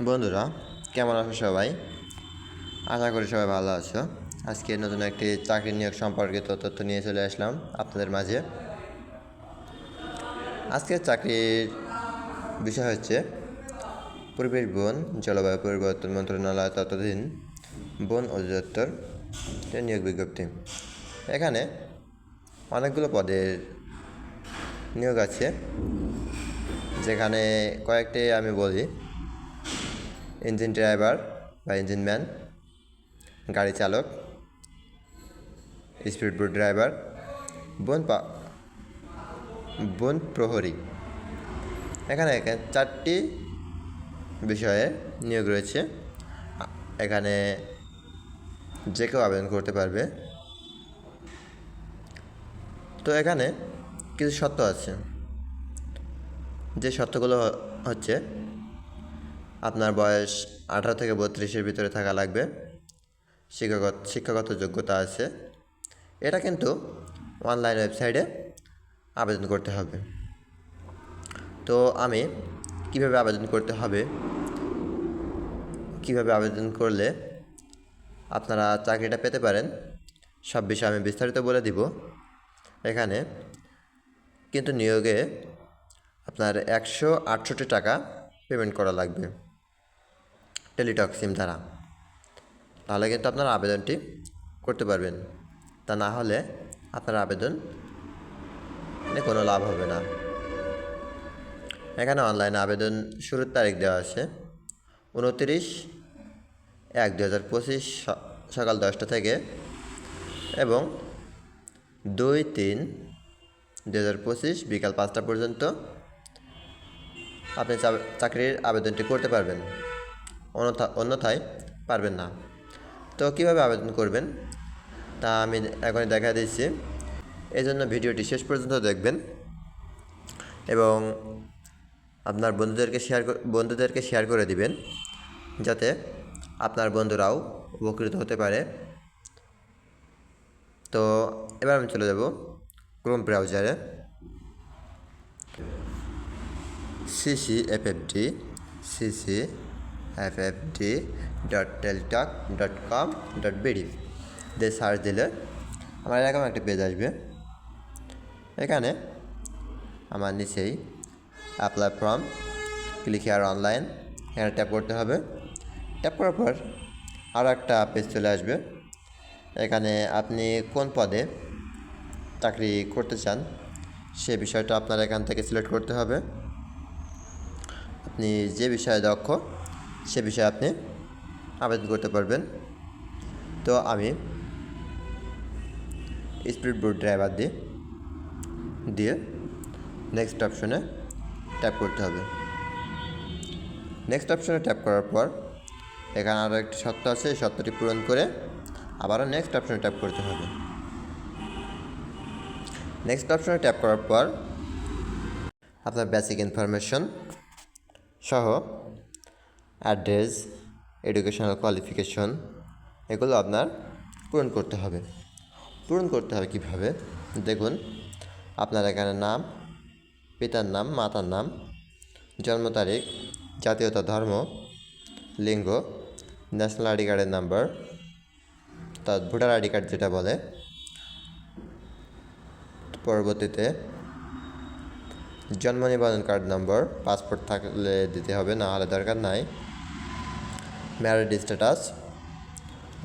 বন্ধুরা, কেমন আছো সবাই? আশা করি সবাই ভালো আছো। আজকে নতুন একটি চাকরি নিয়োগ সম্পর্কিত তথ্য নিয়ে চলে আসলাম আপনাদের মাঝে। আজকের চাকরির বিষয় হচ্ছে পরিবেশ বন জলবায়ু পরিবর্তন মন্ত্রণালয় তত্ত্বাধীন বন অধিদপ্তর নিয়োগ বিজ্ঞপ্তি। এখানে অনেকগুলো পদের নিয়োগ আছে, যেখানে কয়েকটি আমি বলি: ইঞ্জিন ড্রাইভার বা ইঞ্জিনম্যান, গাড়ি চালক, স্পিড বোট ড্রাইভার, বন প্রহরী। এখানে চারটি বিষয়ে নিয়োগ রয়েছে। এখানে যে কেউ আবেদন করতে পারবে। তো এখানে কিছু শর্ত আছে। যে শর্তগুলো হচ্ছে: আপনার বয়স 18 থেকে 32-এর ভিতরে থাকা লাগবে, শিক্ষাগত যোগ্যতা আছে। এটা কিন্তু অনলাইন ওয়েবসাইটে আবেদন করতে হবে। তো আমি কিভাবে আবেদন করতে হবে, কিভাবে আবেদন করলে আপনারা চাকরিটা পেতে পারেন, সব বিষয়ে আমি বিস্তারিত বলে দিব। এখানে কিন্তু নিয়োগে আপনার 168 টাকা পেমেন্ট করা লাগবে টেলিটক সিম দ্বারা। তাহলে কিন্তু আপনারা আবেদনটি করতে পারবেন। তা না হলে আপনার আবেদন কোনো লাভ হবে না। এখানে অনলাইনে আবেদন শুরুর তারিখ দেওয়া আছে 29/1/2025 সকাল 10টা থেকে এবং 2/3/2025 বিকাল 5টা পর্যন্ত আপনি চাকরির আবেদনটি করতে পারবেন, অন্যথায় পারবেন না। তো কীভাবে আবেদন করবেন তা আমি এখনই দেখা দিচ্ছি। এই জন্য ভিডিওটি শেষ পর্যন্ত দেখবেন এবং আপনার বন্ধুদেরকে শেয়ার করে দিবেন, যাতে আপনার বন্ধুরাও উপকৃত হতে পারে। তো এবার আমি চলে যাব ক্রোম ব্রাউজারে। ccffd.teltalk.com.bd দিয়ে সার্চ দিলে আমার এরকম একটা পেজ আসবে। এখানে আমার নিচেই apply form, click here online, এখানে ট্যাপ করতে হবে। ট্যাপ করার পর আরও একটা পেজ চলে আসবে। এখানে আপনি কোন পদে চাকরি করতে চান সে বিষয়টা আপনার এখান থেকে সিলেক্ট করতে হবে। আপনি যে বিষয়ে দক্ষ সে বিষয়ে আপনি আবেদন করতে পারবেন। তো আমি স্পিড বোট ড্রাইভার দিয়ে নেক্সট অপশনে ট্যাপ করতে হবে। নেক্সট অপশনে ট্যাপ করার পর এখানে আরও একটি শর্ত আছে, এই শর্তটি পূরণ করে আবারও নেক্সট অপশনে ট্যাপ করতে হবে। নেক্সট অপশনে ট্যাপ করার পর আপনার বেসিক ইনফরমেশন সহ অ্যাড্রেস, এডুকেশনাল কোয়ালিফিকেশন এগুলো আপনার পূরণ করতে হবে। কীভাবে দেখুন, আপনার এখানে নাম, পিতার নাম, মাতার নাম, জন্ম তারিখ, জাতীয়তা, ধর্ম, লিঙ্গ, ন্যাশনাল আইডি কার্ডের নাম্বার, তার ভোটার আইডি কার্ড যেটা বলে, পরবর্তীতে জন্ম নিবন্ধন কার্ড নম্বর, পাসপোর্ট থাকলে দিতে হবে, না হলে দরকার নাই, ম্যারিড স্ট্যাটাস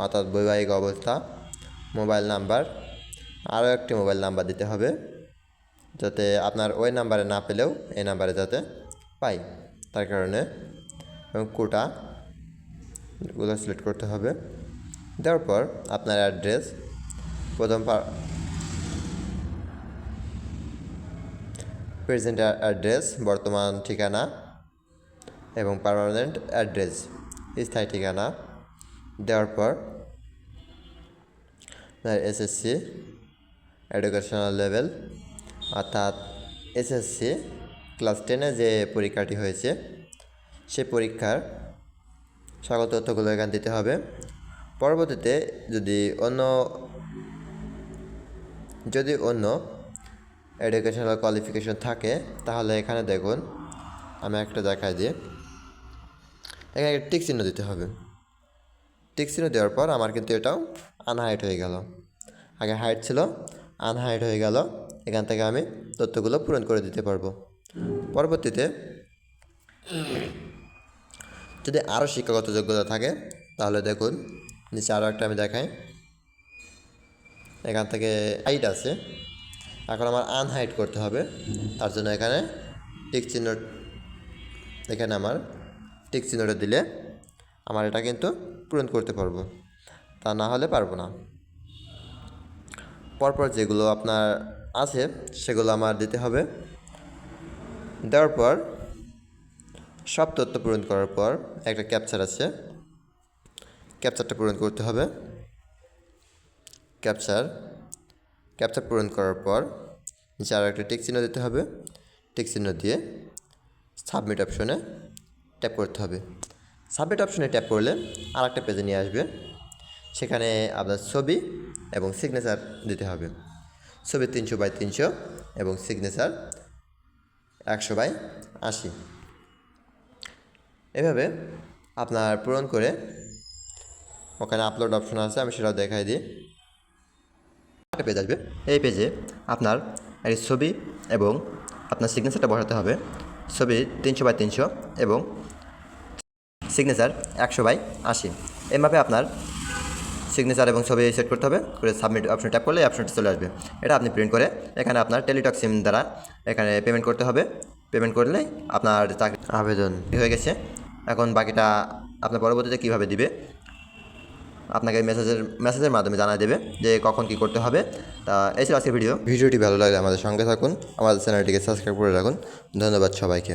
অর্থাৎ বৈবাহিক অবস্থা, মোবাইল নাম্বার, আরও একটি মোবাইল নাম্বার দিতে হবে, যাতে আপনার ওই নাম্বারে না পেলেও এই নাম্বারে যাতে পাই, তার কারণে। এবং কোটাগুলো সিলেক্ট করতে হবে। দেওয়ার পর আপনার অ্যাড্রেস, প্রথম প্রেজেন্ট অ্যাড্রেস বর্তমান ঠিকানা এবং পার্মানেন্ট অ্যাড্রেস স্থায়ী ঠিকানা দেওয়ার পর এসএসসি এডুকেশনাল লেভেল অর্থাৎ এসএসসি ক্লাস 10-এ যে পরীক্ষাটি হয়েছে সে পরীক্ষার সকল তথ্যগুলো এখানে দিতে হবে। পরবর্তীতে যদি অন্য এডুকেশনাল কোয়ালিফিকেশন থাকে তাহলে এখানে দেখুন, আমি একটা দেখাই দিই। এখানে একটা টিক চিহ্ন দিতে হবে। টিক চিহ্ন দেওয়ার পর আমার কিন্তু এটাও আনহাইড হয়ে গেল। আগে হাইড ছিল, আনহাইড হয়ে গেল। এখান থেকে আমি তথ্যগুলো পূরণ করে দিতে পারবো। পরবর্তীতে যদি আরও শিক্ষাগত যোগ্যতা থাকে তাহলে দেখুন নিচে আরও একটা আমি দেখাই। এখান থেকে হাইড আছে, এখন আমার আনহাইড করতে হবে। তার জন্য এখানে টিক চিহ্ন, এখানে আমার টিক চিহ্নটা দিলে আমার এটা কিন্তু পূরণ করতে পারবো, তা না হলে পারবো না। পরপর যেগুলো আপনার আছে সেগুলো আমার দিতে হবে। দেওয়ার পর সব তথ্য পূরণ করার পর একটা ক্যাপচার আছে, ক্যাপচারটা পূরণ করতে হবে। ক্যাপচার পূরণ করার পর নিচে আরও একটা টিক চিহ্ন দিতে হবে। টিক চিহ্ন দিয়ে সাবমিট অপশনে ট্যাপ করতে হবে। সাবমিট অপশনে ট্যাপ করলে আর একটা পেজে নিয়ে আসবে। সেখানে আপনার ছবি এবং সিগনেচার দিতে হবে। ছবি 300x300 এবং সিগনেচার 100x80। এভাবে আপনার পূরণ করে ওখানে আপলোড অপশন আছে, আমি সেটাও দেখাই দিই। একটা পেজ আসবে, এই পেজে আপনার এই ছবি এবং আপনার সিগনেচারটা বসাতে হবে। ছবি 300x300 এবং সিগনেচার 100x80। এইভাবে আপনার সিগনেচার এবং ছবি সেট করতে হবে। করে সাবমিট অপশন ট্যাপ করলে এই অপশনটি চলে আসবে। এটা আপনি প্রিন্ট করে এখানে আপনার টেলিটক সিম দ্বারা এখানে পেমেন্ট করতে হবে। পেমেন্ট করলে আপনার চাকরি আবেদন হয়ে গেছে। এখন বাকিটা আপনার পরবর্তীতে কীভাবে দিবে আপনাকে মেসেজের মাধ্যমে জানাই দেবে যে কখন কী করতে হবে। তা এই ছিল আজকের ভিডিওটি ভালো লাগলে আমাদের সঙ্গে থাকুন, আমাদের চ্যানেলটিকে সাবস্ক্রাইব করে রাখুন। ধন্যবাদ সবাইকে।